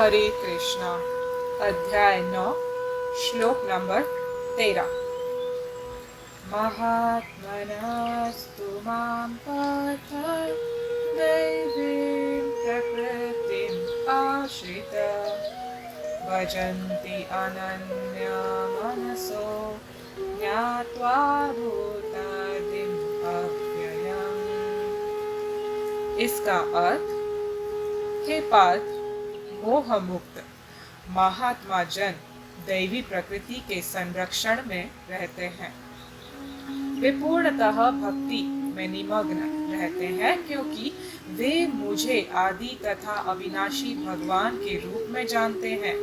हरे कृष्णा। अध्याय 9 श्लोक नंबर 13। महात्मनस्तु मां पार्थ दैवीं प्रकृतिम् आश्रिता भजन्ति अनन्यमनसो ज्ञात्वा भूतादिम् अव्ययम्। इसका अर्थ, हे पार्थ, मोह मुक्त महात्मा जन दैवी प्रकृति के संरक्षण में रहते हैं। वे पूर्णतः भक्ति में निमग्न रहते हैं क्योंकि वे मुझे आदि तथा अविनाशी भगवान के रूप में जानते हैं।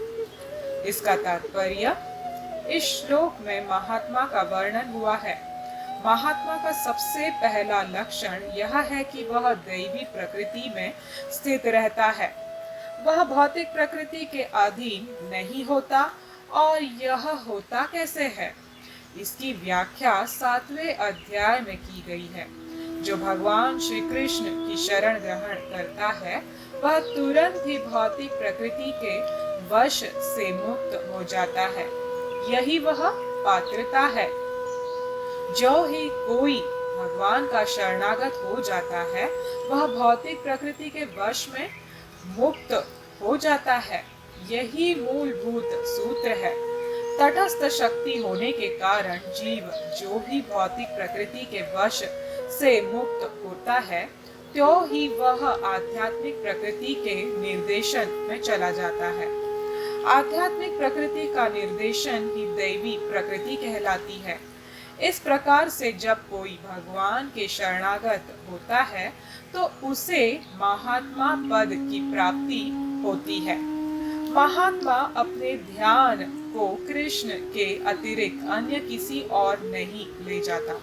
इसका तात्पर्य, इस श्लोक में महात्मा का वर्णन हुआ है। महात्मा का सबसे पहला लक्षण यह है कि वह दैवी प्रकृति में स्थित रहता है। वह भौतिक प्रकृति के अधीन नहीं होता। और यह होता कैसे है, इसकी व्याख्या 7वें अध्याय में की गई है। जो भगवान श्री कृष्ण की शरण ग्रहण करता है वह तुरंत ही भौतिक प्रकृति के वश से मुक्त हो जाता है। यही वह पात्रता है। जो ही कोई भगवान का शरणागत हो जाता है वह भौतिक प्रकृति के वश में मुक्त हो जाता है। यही मूलभूत सूत्र है। तटस्थ शक्ति होने के कारण जीव जो भी भौतिक प्रकृति के वश से मुक्त होता है त्यों ही वह आध्यात्मिक प्रकृति के निर्देशन में चला जाता है। आध्यात्मिक प्रकृति का निर्देशन ही दैवी प्रकृति कहलाती है। इस प्रकार से जब कोई भगवान के शरणागत होता है तो उसे महात्मा पद की प्राप्ति होती है। महात्मा अपने ध्यान को कृष्ण के अतिरिक्त अन्य किसी और नहीं ले जाता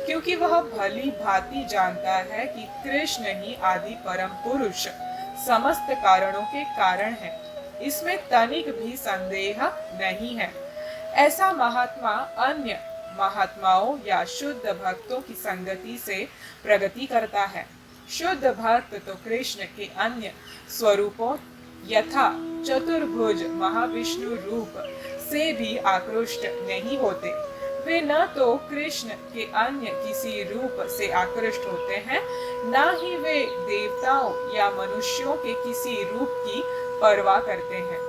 क्योंकि वह भली भांति जानता है कि कृष्ण ही आदि परम पुरुष समस्त कारणों के कारण है। इसमें तनिक भी संदेह नहीं है। ऐसा महात्मा अन्य महात्माओं या शुद्ध भक्तों की संगति से प्रगति करता है। शुद्ध भक्त तो कृष्ण के अन्य स्वरूपों यथा चतुर्भुज महाविष्णु रूप से भी आकृष्ट नहीं होते। वे न तो कृष्ण के अन्य किसी रूप से आकृष्ट होते हैं, न ही वे देवताओं या मनुष्यों के किसी रूप की परवाह करते हैं।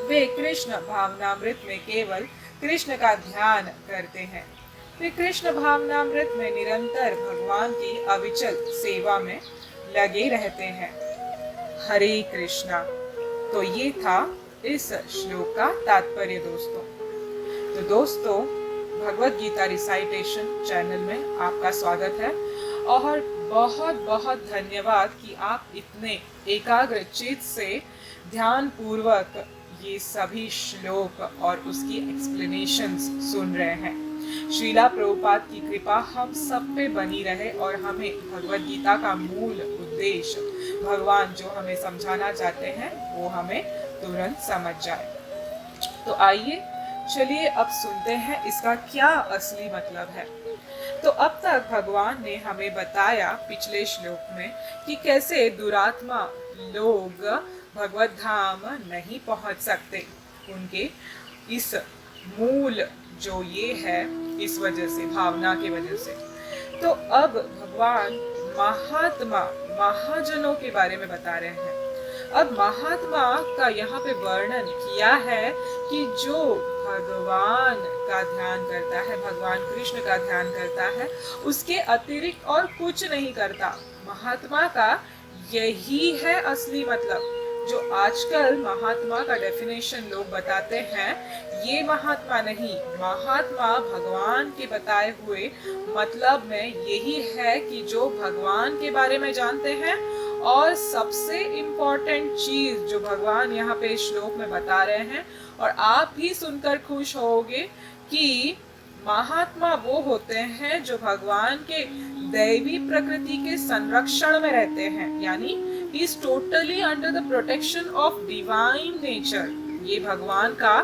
वे कृष्ण भावनामृत में केवल कृष्ण का ध्यान करते हैं। वे कृष्ण भावनामृत में निरंतर भगवान की अविचल सेवा में लगे रहते हैं। हरे कृष्णा। तो ये था इस श्लोक का तात्पर्य दोस्तों। तो दोस्तों, भगवत गीता रिसाइटेशन चैनल में आपका स्वागत है और बहुत बहुत धन्यवाद कि आप इतने एकाग्र चित्त से ध्यान पूर्वक ये सभी श्लोक और उसकी एक्सप्लेनेशंस सुन रहे हैं। श्रीला प्रभुपाद की कृपा हम सब पे बनी रहे और हमें भगवत गीता का मूल उद्देश्य भगवान जो हमें समझाना चाहते हैं वो हमें तुरंत समझ जाए। तो आइए चलिए अब सुनते हैं इसका क्या असली मतलब है। तो अब तक भगवान ने हमें बताया पिछले श्लोक में कि कैसे दुरात्मा लोग भगवत धाम नहीं पहुंच सकते। उनके इस मूल जो ये है इस वजह से, भावना की वजह से। तो अब भगवान महात्मा महाजनों के बारे में बता रहे हैं। अब महात्मा का यहाँ पे वर्णन किया है कि जो भगवान का ध्यान करता है, भगवान कृष्ण का ध्यान करता है, उसके अतिरिक्त और कुछ नहीं करता। महात्मा का यही है असली मतलब। जो आजकल महात्मा का डेफिनेशन लोग बताते हैं ये महात्मा नहीं। महात्मा भगवान के बताए हुए मतलब में यही है कि जो भगवान के बारे में जानते हैं। और सबसे इम्पोर्टेंट चीज जो भगवान यहाँ पे श्लोक में बता रहे हैं और आप भी सुनकर खुश होगे कि महात्मा वो होते हैं जो भगवान के दैवी प्रकृति के संरक्षण में रहते हैं, यानी he is totally under the protection of divine nature। ये भगवान का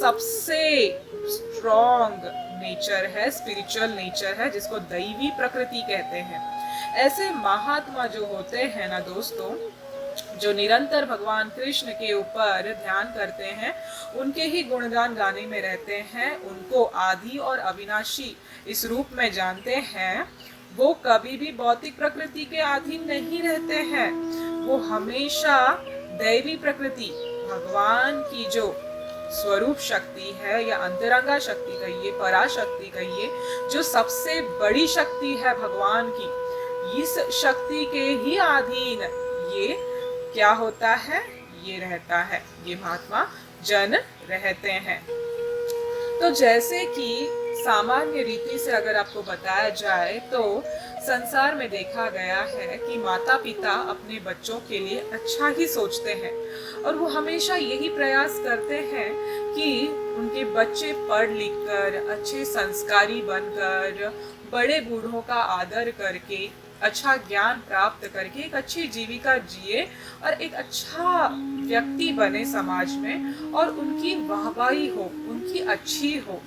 सबसे स्ट्रॉन्ग नेचर है, स्पिरिचुअल नेचर है, जिसको दैवी प्रकृति कहते हैं। ऐसे महात्मा जो होते हैं ना दोस्तों, जो निरंतर भगवान कृष्ण के ऊपर ध्यान करते हैं, उनके ही गुणगान गाने में रहते हैं, उनको आदि और अविनाशी इस रूप में जानते हैं, वो कभी भी भौतिक प्रकृति के अधीन नहीं रहते हैं। वो हमेशा दैवी प्रकृति, भगवान की जो स्वरूप शक्ति है या अंतरंगा शक्ति कहिए, पराशक्ति कहिए, जो सबसे बड़ी शक्ति है भगवान की, इस शक्ति के ही अधीन ये क्या होता है, ये रहता है, ये महात्मा जन रहते हैं। तो जैसे कि सामान्य रीति से अगर आपको बताया जाए तो संसार में देखा गया है कि माता पिता अपने बच्चों के लिए अच्छा ही सोचते हैं और वो हमेशा यही प्रयास करते हैं कि उनके बच्चे पढ़ लिख कर, अच्छे संस्कारी बनकर, बड़े बूढ़ों का आदर करके, अच्छा ज्ञान प्राप्त करके एक अच्छी जीविका जिए और एक अच्छा व्यक्ति बने समाज में, और उनकी वाहवाही हो, उनकी अच्छी हो,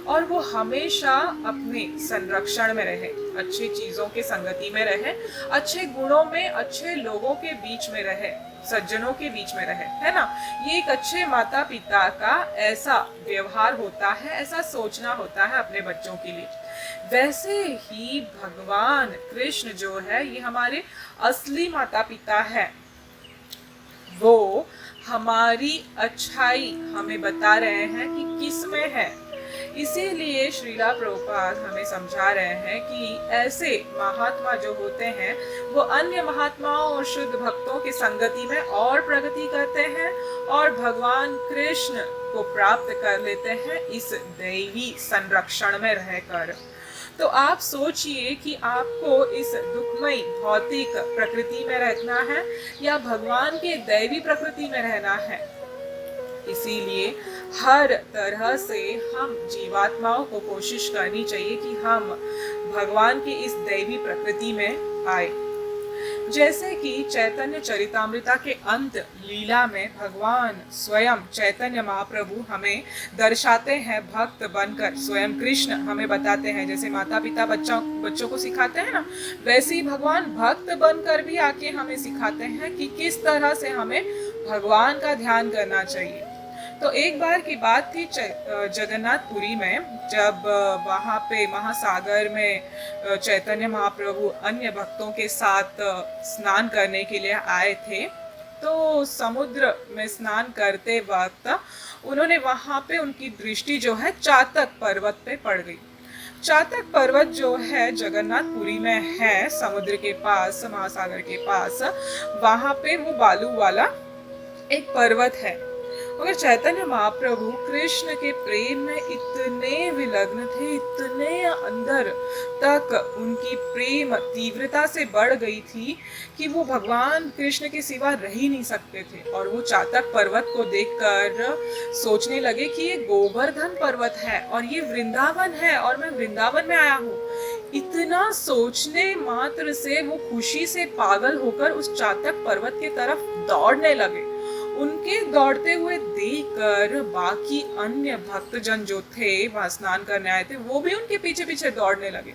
और वो हमेशा अपने संरक्षण में रहे, अच्छी चीजों के संगति में रहे, अच्छे गुणों में, अच्छे लोगों के बीच में रहे, सज्जनों के बीच में रहे, है ना। ये एक अच्छे माता पिता का ऐसा व्यवहार होता है, ऐसा सोचना होता है अपने बच्चों के लिए। वैसे ही भगवान कृष्ण जो है, ये हमारे असली माता पिता है। वो हमारी अच्छाई हमें बता रहे हैं कि किस में है। इसीलिए श्रीला प्रभुपाद हमें समझा रहे हैं कि ऐसे महात्मा जो होते हैं वो अन्य महात्माओं और शुद्ध भक्तों की संगति में और प्रगति करते हैं और भगवान कृष्ण को प्राप्त कर लेते हैं इस दैवी संरक्षण में रहकर। तो आप सोचिए कि आपको इस दुखमयी भौतिक प्रकृति में रहना है या भगवान के दैवी प्रकृति में रहना है। इसीलिए हर तरह से हम जीवात्माओं को कोशिश करनी चाहिए कि हम भगवान की इस दैवी प्रकृति में आए। जैसे कि चैतन्य चरितामृता के अंत लीला में भगवान स्वयं चैतन्य महाप्रभु हमें दर्शाते हैं भक्त बनकर, स्वयं कृष्ण हमें बताते हैं, जैसे माता पिता बच्चों को सिखाते हैं ना, वैसे ही भगवान भक्त बनकर भी आके हमें सिखाते हैं कि किस तरह से हमें भगवान का ध्यान करना चाहिए। तो एक बार की बात थी जगन्नाथपुरी में, जब वहाँ पे महासागर में चैतन्य महाप्रभु अन्य भक्तों के साथ स्नान करने के लिए आए थे। तो समुद्र में स्नान करते वक्त उन्होंने वहाँ पे उनकी दृष्टि जो है चातक पर्वत पे पड़ गई। चातक पर्वत जो है जगन्नाथपुरी में है, समुद्र के पास, महासागर के पास, वहाँ पे वो बालू वाला एक पर्वत है। मगर चैतन्य महाप्रभु कृष्ण के प्रेम में इतने विलग्न थे, इतने अंदर तक उनकी प्रेम तीव्रता से बढ़ गई थी कि वो भगवान कृष्ण के सिवा रह ही नहीं सकते थे। और वो चातक पर्वत को देखकर सोचने लगे कि ये गोवर्धन पर्वत है और ये वृंदावन है और मैं वृंदावन में आया हूँ। इतना सोचने मात्र से वो खुशी से पागल होकर उस चातक पर्वत की तरफ दौड़ने लगे। उनके दौड़ते हुए देखकर बाकी अन्य भक्तजन जो थे वहां स्नान करने आए थे, वो भी उनके पीछे पीछे दौड़ने लगे।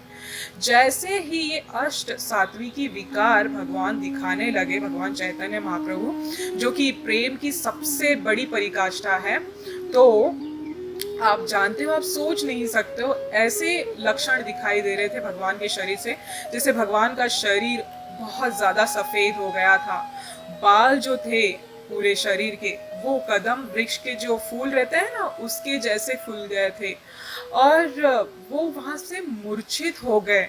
जैसे ही ये अष्ट सात्विकी विकार भगवान दिखाने लगे, भगवान चैतन्य महाप्रभु, जो कि प्रेम की सबसे बड़ी परिकाष्ठा है, तो आप जानते हो, आप सोच नहीं सकते हो, ऐसे लक्षण दिखाई दे रहे थे भगवान के शरीर से, जैसे भगवान का शरीर बहुत ज्यादा सफेद हो गया था। बाल जो थे पूरे शरीर के, वो कदम वृक्ष के जो फूल रहते हैं ना, उसके जैसे फूल गए थे और वो वहां से मूर्छित हो गए।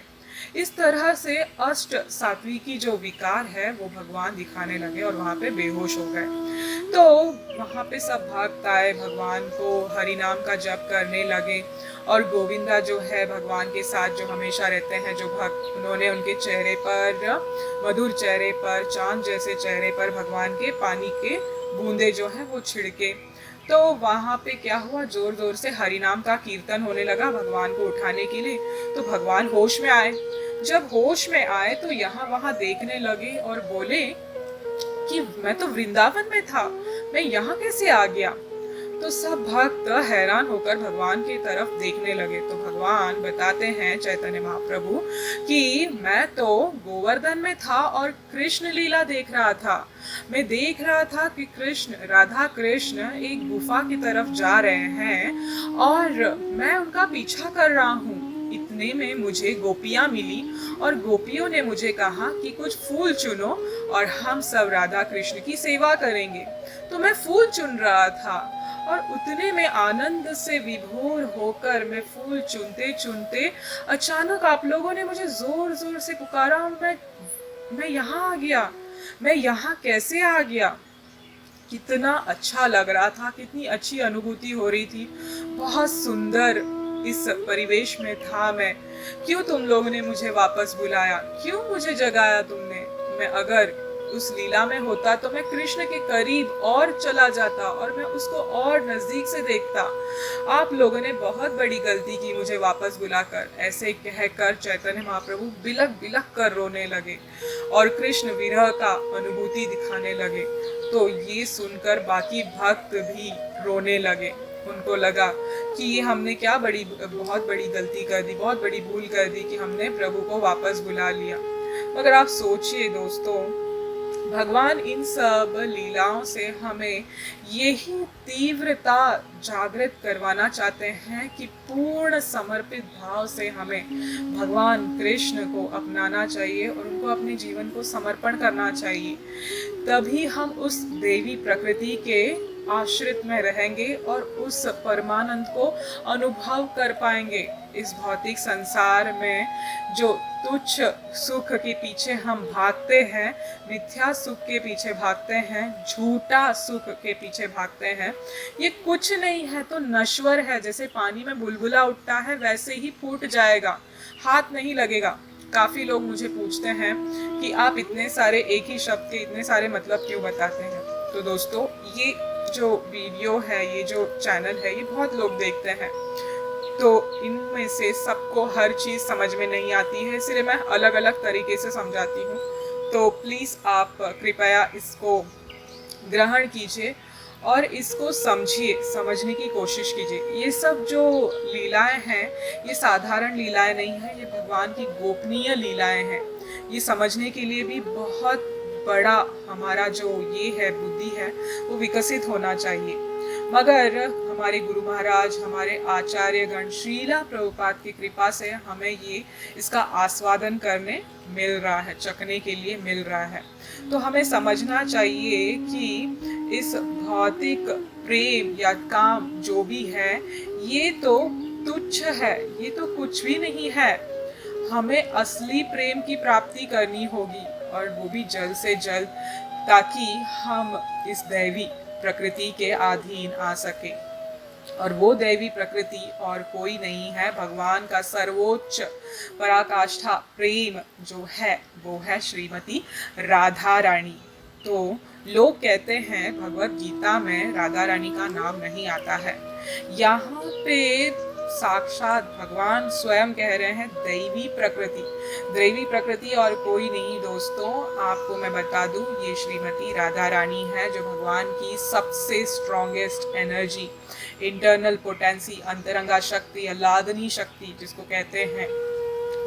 इस तरह से अष्ट सात्विकी जो विकार है वो भगवान दिखाने लगे और वहां पे बेहोश हो गए। तो वहां पे सब भक्त आए, भगवान को हरि नाम का जप करने लगे और गोविंदा जो है भगवान के साथ जो हमेशा रहते हैं, जो भक्त, उन्होंने उनके चेहरे पर, मधुर चेहरे पर, चांद जैसे चेहरे पर भगवान के पानी के बूंदे जो है वो छिड़के। तो वहां पे क्या हुआ, जोर जोर से हरि नाम का कीर्तन होने लगा भगवान को उठाने के लिए। तो भगवान होश में आए। जब होश में आए तो यहाँ वहां देखने लगे और बोले कि मैं तो वृंदावन में था, मैं यहाँ कैसे आ गया। तो सब भक्त हैरान होकर भगवान की तरफ देखने लगे। तो भगवान बताते हैं चैतन्य महाप्रभु कि मैं तो गोवर्धन में था और कृष्ण लीला देख रहा था। मैं देख रहा था कि कृष्ण, राधा कृष्ण एक गुफा की तरफ जा रहे हैं और मैं उनका पीछा कर रहा हूँ। इतने में मुझे गोपियां मिली और गोपियों ने मुझे कहा कि कुछ फूल चुनो और हम सब राधा कृष्ण की सेवा करेंगे। तो मैं फूल चुन रहा था और उतने में आनंद से विभोर होकर मैं फूल चुनते चुनते अचानक आप लोगों ने मुझे जोर जोर से पुकारा और मैं यहाँ आ गया। मैं यहाँ कैसे आ गया? कितना अच्छा लग रहा था, कितनी अच्छी अनुभूति हो रही थी। बहुत सुंदर इस परिवेश में था मैं। क्यों तुम लोगों ने मुझे वापस बुलाया? क्यों मुझे जगाया तुमने? मैं अगर उस लीला में होता तो मैं कृष्ण के करीब और चला जाता और मैं उसको और नजदीक से देखता। आप लोगों ने बहुत बड़ी गलती की मुझे वापस बुलाकर। ऐसे कहकर चैतन्य महाप्रभु बिलक बिलक कर रोने लगे और कृष्ण विरह का अनुभूति दिखाने लगे। तो ये सुनकर बाकी भक्त भी रोने लगे। उनको लगा कि ये हमने क्या बहुत बड़ी गलती कर दी, बहुत बड़ी भूल कर दी कि हमने प्रभु को वापस बुला लिया। मगर आप सोचिए दोस्तों, भगवान इन सब लीलाओं से हमें यही तीव्रता जागृत करवाना चाहते हैं कि पूर्ण समर्पित भाव से हमें भगवान कृष्ण को अपनाना चाहिए और उनको अपने जीवन को समर्पण करना चाहिए। तभी हम उस देवी प्रकृति के आश्रित में रहेंगे और उस परमानंद को अनुभव कर पाएंगे। इस भौतिक संसार में जो तुच्छ सुख के पीछे हम भागते हैं, मिथ्या सुख के पीछे भागते हैं, झूठा सुख के पीछे भागते हैं, ये कुछ नहीं है तो नश्वर है। जैसे पानी में बुलबुला उठता है वैसे ही फूट जाएगा, हाथ नहीं लगेगा। काफी लोग मुझे पूछते हैं कि आप इतने सारे एक ही शब्द के इतने सारे मतलब क्यों बताते हैं। तो दोस्तों, ये जो वीडियो है, ये जो चैनल है, ये बहुत लोग देखते हैं, तो इनमें से सबको हर चीज़ समझ में नहीं आती है, इसलिए मैं अलग अलग तरीके से समझाती हूँ। तो प्लीज़ आप कृपया इसको ग्रहण कीजिए और इसको समझिए, समझने की कोशिश कीजिए। ये सब जो लीलाएं हैं, ये साधारण लीलाएं नहीं हैं, ये भगवान की गोपनीय लीलाएं हैं। ये समझने के लिए भी बहुत बड़ा हमारा जो ये है बुद्धि है वो विकसित होना चाहिए। मगर हमारे गुरु महाराज, हमारे आचार्य गण, श्रीला प्रभुपाद की कृपा से हमें ये इसका आस्वादन करने मिल रहा है, चखने के लिए मिल रहा है। तो हमें समझना चाहिए कि इस भौतिक प्रेम या काम जो भी है, ये तो तुच्छ है, ये तो कुछ भी नहीं है। हमें असली प्रेम की प्राप्ति करनी होगी और वो भी जल्द से जल्द, ताकि हम इस दैवी प्रकृति के अधीन आ सके। और वो दैवी प्रकृति और कोई नहीं है, भगवान का सर्वोच्च पराकाष्ठा प्रेम जो है वो है श्रीमती राधा रानी। तो लोग कहते हैं भगवत गीता में राधा रानी का नाम नहीं आता है। यहाँ पे साक्षात भगवान स्वयं कह रहे हैं दैवी प्रकृति। दैवी प्रकृति और कोई नहीं दोस्तों, आपको मैं बता दूं, ये श्रीमती राधा रानी है, जो भगवान की सबसे स्ट्रॉन्गेस्ट एनर्जी, इंटरनल पोटेंसी, अंतरंगा शक्ति, आह्लादनी शक्ति जिसको कहते हैं,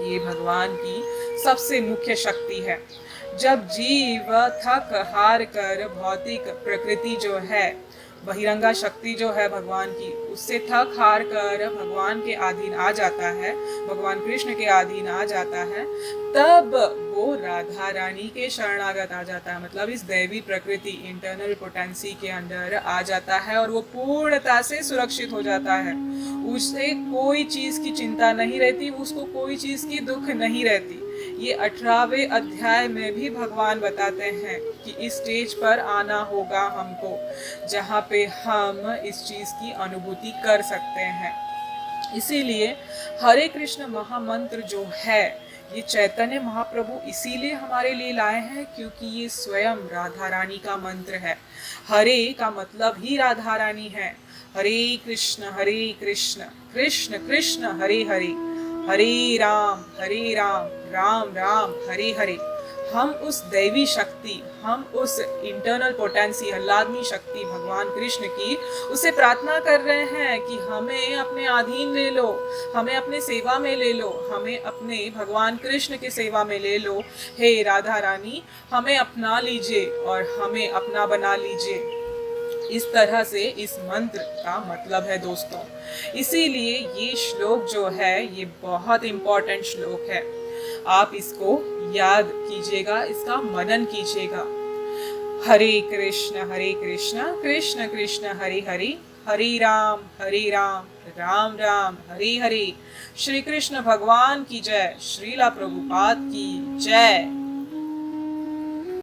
ये भगवान की सबसे मुख्य शक्ति है। जब जीव थक हार कर भौतिक प्रकृति जो है, बहिरंगा शक्ति जो है भगवान की, उससे थक हार कर भगवान के अधीन आ जाता है, भगवान कृष्ण के अधीन आ जाता है, तब वो राधा रानी के शरणागत आ जाता है। मतलब इस दैवी प्रकृति, इंटरनल पोटेंसी के अंदर आ जाता है और वो पूर्णता से सुरक्षित हो जाता है। उसे कोई चीज की चिंता नहीं रहती, उसको कोई चीज की दुख नहीं रहती। ये 18वें अध्याय में भी भगवान बताते हैं कि इस स्टेज पर आना होगा हमको, जहाँ पे हम इस चीज की अनुभूति कर सकते हैं। इसीलिए हरे कृष्ण महामंत्र जो है, ये चैतन्य महाप्रभु इसीलिए हमारे लिए लाए हैं क्योंकि ये स्वयं राधा रानी का मंत्र है। हरे का मतलब ही राधा रानी है। हरे कृष्ण कृष्ण कृष्ण हरे हरे, हरे राम राम राम हरे हरे, हम उस दैवी शक्ति, हम उस इंटरनल पोटेंसी, आह्लादनी शक्ति भगवान कृष्ण की, उसे प्रार्थना कर रहे हैं कि हमें अपने अधीन ले लो, हमें अपने सेवा में ले लो, हमें अपने भगवान कृष्ण के सेवा में ले लो। हे राधा रानी, हमें अपना लीजिए और हमें अपना बना लीजिए। इस तरह से इस मंत्र का मतलब है दोस्तों। इसीलिए ये श्लोक जो है ये बहुत इम्पोर्टेंट श्लोक है। आप इसको याद कीजिएगा, इसका मनन कीजिएगा। हरे कृष्ण कृष्ण कृष्ण हरे हरे, हरे राम राम राम हरे हरे। श्री कृष्ण भगवान की जय। श्रीला प्रभुपाद की जय।